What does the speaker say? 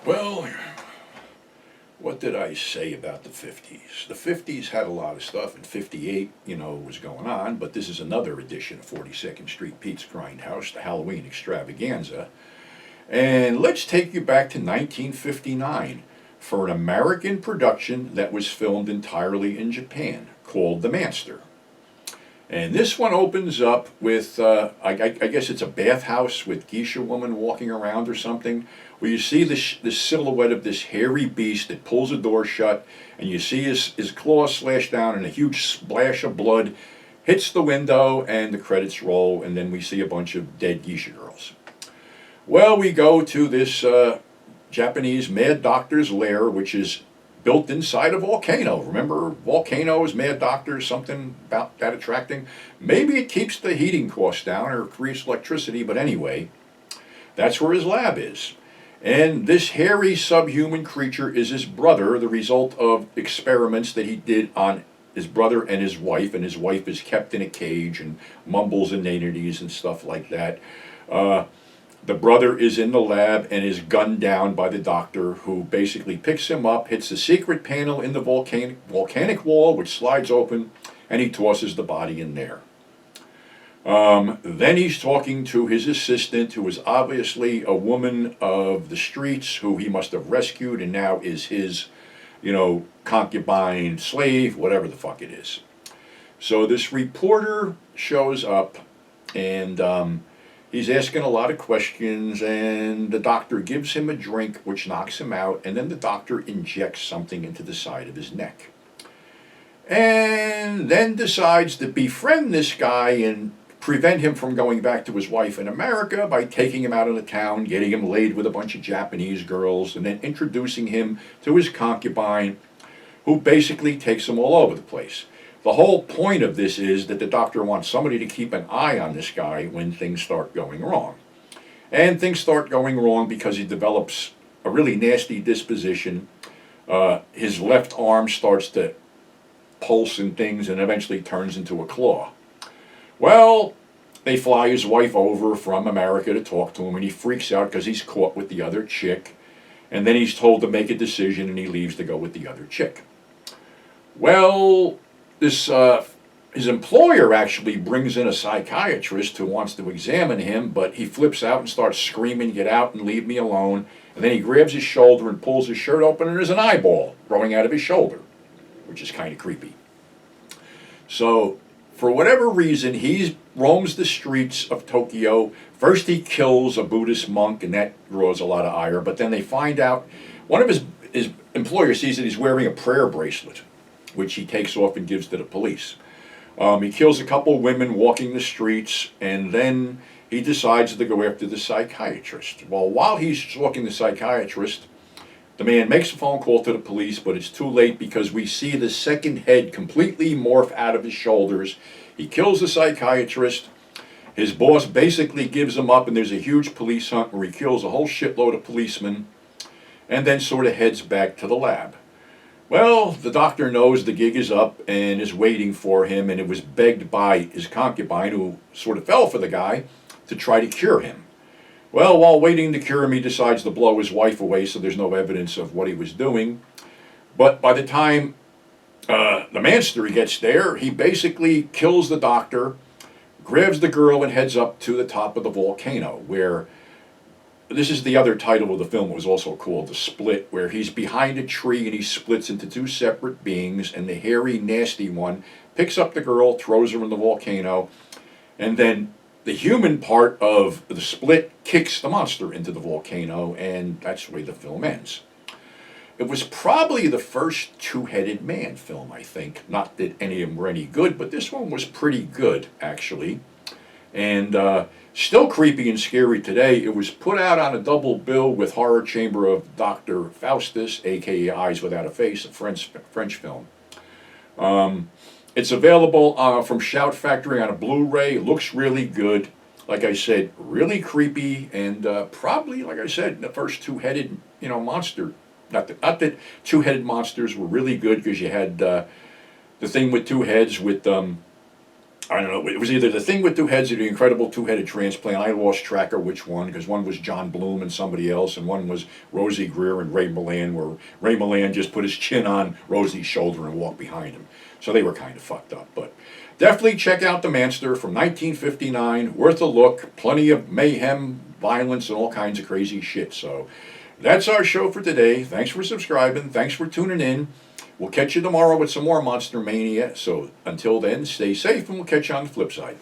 Well, what did I say about the 50s? The 50s had a lot of stuff, and 58, was going on, but this is another edition of 42nd Street Pete's Grindhouse, the Halloween extravaganza. And let's take you back to 1959 for an American production that was filmed entirely in Japan called The Manster. And this one opens up with, I guess it's a bathhouse with geisha woman walking around or something, where you see this silhouette of this hairy beast that pulls a door shut, and you see his claws slash down, and a huge splash of blood hits the window, and the credits roll, and then we see a bunch of dead geisha girls. Well, we go to this Japanese mad doctor's lair, which is built inside a volcano. Remember volcanoes, mad doctors, something about that attracting? Maybe it keeps the heating costs down or creates electricity, but anyway, that's where his lab is. And this hairy subhuman creature is his brother, the result of experiments that he did on his brother and his wife is kept in a cage and mumbles inanities and stuff like that. The brother is in the lab and is gunned down by the doctor, who basically picks him up, hits the secret panel in the volcanic wall, which slides open, and he tosses the body in there. Then he's talking to his assistant, who is obviously a woman of the streets, who he must have rescued and now is his, concubine, slave, whatever the fuck it is. So this reporter shows up, and he's asking a lot of questions, and the doctor gives him a drink, which knocks him out, and then the doctor injects something into the side of his neck. And then decides to befriend this guy and prevent him from going back to his wife in America by taking him out of the town, getting him laid with a bunch of Japanese girls, and then introducing him to his concubine, who basically takes him all over the place. The whole point of this is that the doctor wants somebody to keep an eye on this guy when things start going wrong. And things start going wrong because he develops a really nasty disposition. His left arm starts to pulse and things, and eventually turns into a claw. Well, they fly his wife over from America to talk to him, and he freaks out because he's caught with the other chick. And then he's told to make a decision, and he leaves to go with the other chick. Well, his employer actually brings in a psychiatrist who wants to examine him, but he flips out and starts screaming, "Get out and leave me alone." And then he grabs his shoulder and pulls his shirt open, and there's an eyeball growing out of his shoulder, which is kind of creepy. So, for whatever reason, he roams the streets of Tokyo. First he kills a Buddhist monk, and that draws a lot of ire, but then they find out, one of his employers sees that he's wearing a prayer bracelet, which he takes off and gives to the police. He kills a couple women walking the streets, and then he decides to go after the psychiatrist. Well, while he's talking to the psychiatrist, the man makes a phone call to the police, but it's too late because we see the second head completely morph out of his shoulders. He kills the psychiatrist. His boss basically gives him up, and there's a huge police hunt where he kills a whole shitload of policemen, and then sort of heads back to the lab. Well, the doctor knows the gig is up and is waiting for him, and it was begged by his concubine, who sort of fell for the guy, to try to cure him. Well, while waiting to cure him, he decides to blow his wife away, so there's no evidence of what he was doing. But by the time the Manster gets there, he basically kills the doctor, grabs the girl, and heads up to the top of the volcano, where this is the other title of the film. It was also called The Split, where he's behind a tree and he splits into two separate beings, and the hairy, nasty one picks up the girl, throws her in the volcano, and then the human part of the split kicks the monster into the volcano, and that's the way the film ends. It was probably the first two-headed man film, I think. Not that any of them were any good, but this one was pretty good, actually. And still creepy and scary today. It was put out on a double bill with Horror Chamber of Dr. Faustus, a.k.a. Eyes Without a Face, a French film. It's available from Shout Factory on a Blu-ray. It looks really good. Like I said, really creepy, and probably, like I said, the first two-headed, monster. Not that two-headed monsters were really good, because you had the thing with two heads with I don't know. It was either The Thing with Two Heads or The Incredible Two-Headed Transplant. I lost track of which one, because one was John Bloom and somebody else, and one was Rosie Greer and Ray Milland, where Ray Milland just put his chin on Rosie's shoulder and walked behind him. So they were kind of fucked up. But definitely check out The Manster from 1959. Worth a look. Plenty of mayhem, violence, and all kinds of crazy shit. So that's our show for today. Thanks for subscribing. Thanks for tuning in. We'll catch you tomorrow with some more Monster Mania. So until then, stay safe, and we'll catch you on the flip side.